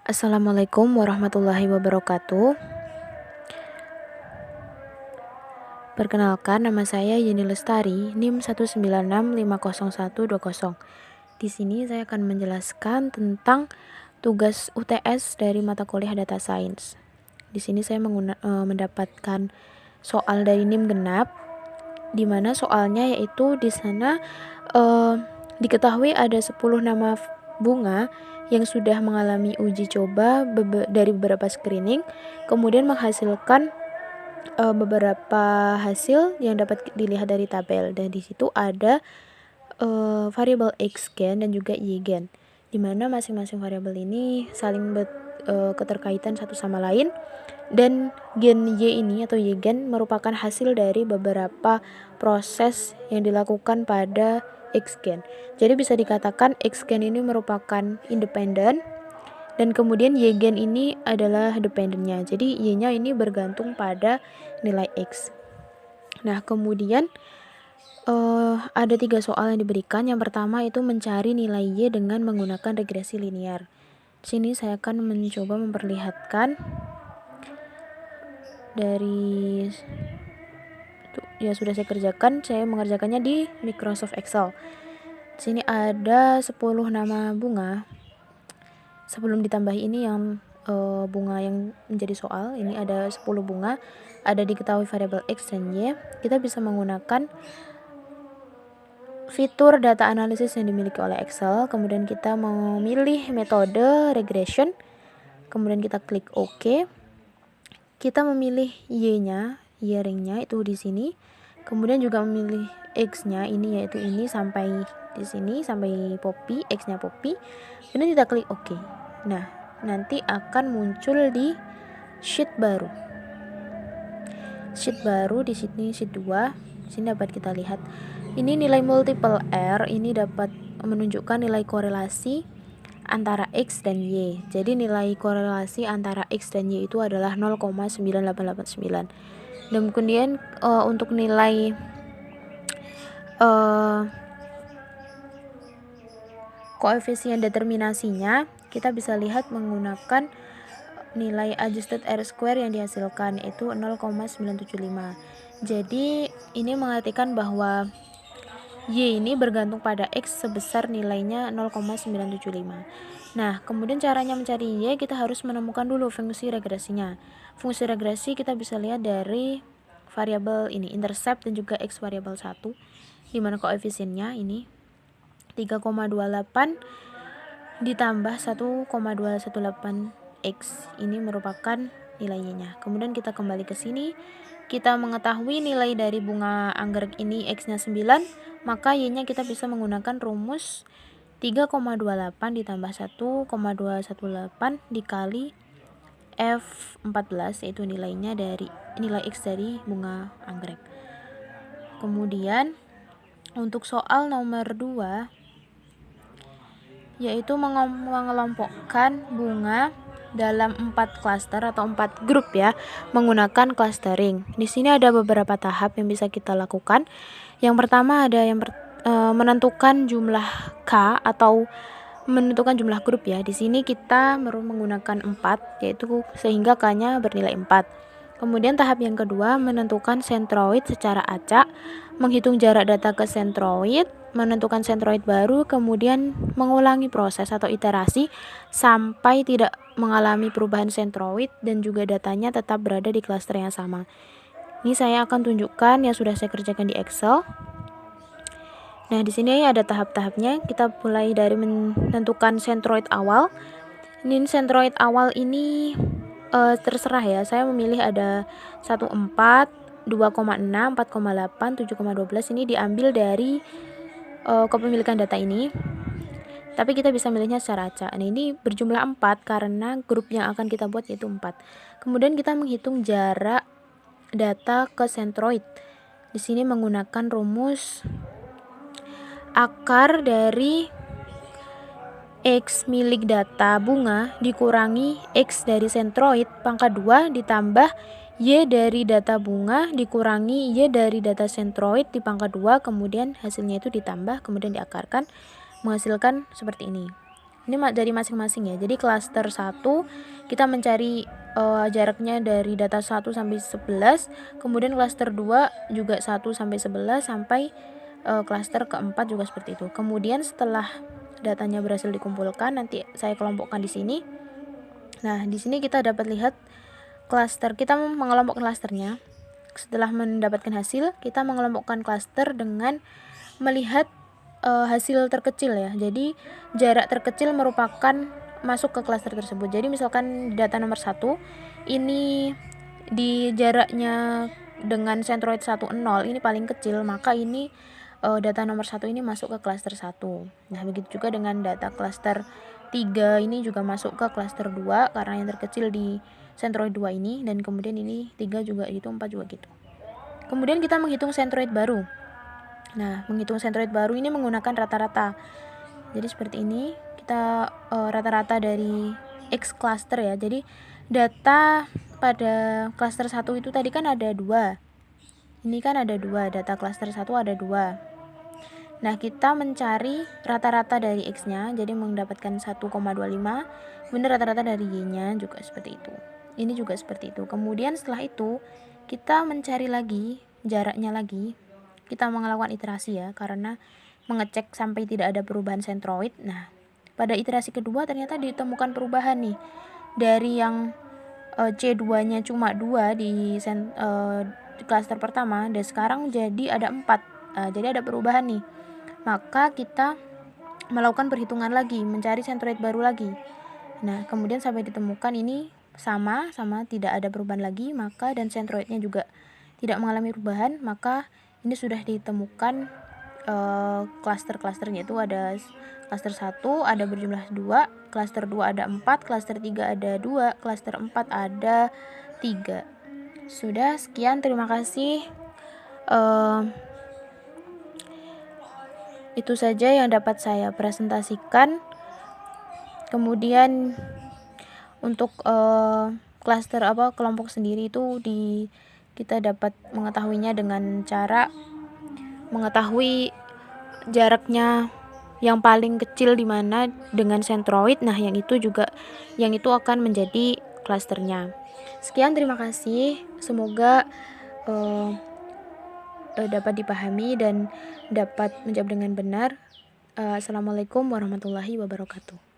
Assalamualaikum warahmatullahi wabarakatuh. Perkenalkan, nama saya Yeni Lestari, NIM 196500120. Di sini saya akan menjelaskan tentang tugas UTS dari mata kuliah Data Science. Di sini saya mendapatkan soal dari NIM genap, di mana soalnya yaitu di sana diketahui ada 10 nama bunga yang sudah mengalami uji coba dari beberapa screening, kemudian menghasilkan beberapa hasil yang dapat dilihat dari tabel, dan di situ ada variabel x gen dan juga y gen, di mana masing-masing variabel ini saling keterkaitan satu sama lain, dan gen y ini atau y gen merupakan hasil dari beberapa proses yang dilakukan pada x gen. Jadi bisa dikatakan x gen ini merupakan independen, dan kemudian y gen ini adalah dependennya. Jadi y-nya ini bergantung pada nilai x. Nah, kemudian ada 3 soal yang diberikan. Yang pertama itu mencari nilai y dengan menggunakan regresi linear. Di sini saya akan mencoba memperlihatkan dari ya sudah saya kerjakan. Saya mengerjakannya di Microsoft Excel. Di sini ada 10 nama bunga. Sebelum ditambah ini yang bunga yang menjadi soal, ini ada 10 bunga, ada diketahui variabel x dan y. Kita bisa menggunakan fitur data analisis yang dimiliki oleh Excel. Kemudian kita memilih metode regression, kemudian kita klik OK. Kita memilih y-nya, y ring-nya itu di sini. Kemudian juga memilih x-nya, ini yaitu ini sampai di sini, sampai Poppy, x-nya Poppy. Kemudian kita klik OK. Nah, nanti akan muncul di sheet baru. Sheet baru di sini, sheet 2. Di sini dapat kita lihat. Ini nilai multiple R, ini dapat menunjukkan nilai korelasi antara X dan Y. Jadi nilai korelasi antara X dan Y itu adalah 0,9889. Dan kemudian untuk nilai koefisien determinasinya, kita bisa lihat menggunakan nilai adjusted R-square yang dihasilkan, yaitu 0,975. Jadi ini mengartikan bahwa Y ini bergantung pada X sebesar nilainya 0,975. Nah, kemudian caranya mencari Y, kita harus menemukan dulu fungsi regresinya. Fungsi regresi kita bisa lihat dari variabel ini, intercept dan juga X variabel 1, di mana koefisiennya ini 3,28 ditambah 1,218X. Ini merupakan nilai Y-nya. Kemudian kita kembali ke sini. Kita mengetahui nilai dari bunga anggrek ini X-nya 9, maka Y-nya kita bisa menggunakan rumus 3,28 ditambah 1,218 dikali F14, yaitu nilainya dari nilai X dari bunga anggrek. Kemudian untuk soal nomor 2, yaitu mengelompokkan bunga dalam 4 klaster atau 4 grup ya, menggunakan clustering. Di sini ada beberapa tahap yang bisa kita lakukan. Yang pertama ada yang menentukan jumlah K atau menentukan jumlah grup ya. Di sini kita menggunakan 4, yaitu sehingga K-nya bernilai 4. Kemudian tahap yang kedua menentukan sentroid secara acak, menghitung jarak data ke sentroid, menentukan sentroid baru, kemudian mengulangi proses atau iterasi sampai tidak mengalami perubahan sentroid dan juga datanya tetap berada di klaster yang sama. Ini saya akan tunjukkan yang sudah saya kerjakan di Excel. Nah, di sini ada tahap-tahapnya. Kita mulai dari menentukan sentroid awal. Ini sentroid awal ini terserah ya. Saya memilih ada 14, 2,6, 4,8, 7,12. Ini diambil dari kepemilikan data ini. Tapi kita bisa milihnya secara acak. Nah, ini berjumlah 4 karena grup yang akan kita buat yaitu 4. Kemudian kita menghitung jarak data ke sentroid. Di sini menggunakan rumus akar dari X milik data bunga dikurangi X dari sentroid pangkat 2 ditambah Y dari data bunga dikurangi Y dari data sentroid di pangkat 2, kemudian hasilnya itu ditambah, kemudian diakarkan, menghasilkan seperti ini. Ini dari masing-masing ya. Jadi klaster 1 kita mencari jaraknya dari data 1 sampai 11, kemudian klaster 2 juga 1 sampai 11 sampai klaster keempat juga seperti itu. Kemudian setelah datanya berhasil dikumpulkan, nanti saya kelompokkan di sini. Nah, di sini kita dapat lihat klaster, kita mengelompokkan klasternya. Setelah mendapatkan hasil, kita mengelompokkan klaster dengan melihat hasil terkecil ya. Jadi jarak terkecil merupakan masuk ke klaster tersebut. Jadi misalkan data nomor 1 ini di jaraknya dengan sentroid 10 ini paling kecil, maka ini data nomor 1 ini masuk ke klaster 1. Nah, begitu juga dengan data klaster 3 ini juga masuk ke klaster 2 karena yang terkecil di sentroid 2 ini, dan kemudian ini 3 juga gitu, 4 juga gitu. Kemudian kita menghitung sentroid baru. Nah, menghitung sentroid baru ini menggunakan rata-rata. Jadi seperti ini, kita rata-rata dari X cluster ya. Jadi data pada cluster 1 itu tadi kan ada 2. Ini kan ada 2, data cluster 1 ada 2. Nah, kita mencari rata-rata dari X-nya, jadi mendapatkan 1,25. Kemudian rata-rata dari Y-nya juga seperti itu. Ini juga seperti itu. Kemudian setelah itu, kita mencari lagi jaraknya lagi. Kita melakukan iterasi ya, karena mengecek sampai tidak ada perubahan sentroid. Nah, pada iterasi kedua ternyata ditemukan perubahan nih. Dari yang C2-nya cuma 2 di klaster pertama, dan sekarang jadi ada 4. Jadi ada perubahan nih. Maka kita melakukan perhitungan lagi, mencari sentroid baru lagi. Nah, kemudian sampai ditemukan ini sama tidak ada perubahan lagi, maka dan sentroidnya juga tidak mengalami perubahan, maka ini sudah ditemukan klaster-klasternya. Itu ada klaster 1 ada berjumlah 2, klaster 2 ada 4, klaster 3 ada 2, klaster 4 ada 3. Sudah, sekian, terima kasih. Itu saja yang dapat saya presentasikan. Kemudian untuk klaster kelompok sendiri itu kita dapat mengetahuinya dengan cara mengetahui jaraknya yang paling kecil di mana dengan sentroid. Nah, yang itu akan menjadi klasternya. Sekian, terima kasih. Semoga dapat dipahami dan dapat menjawab dengan benar. Assalamualaikum warahmatullahi wabarakatuh.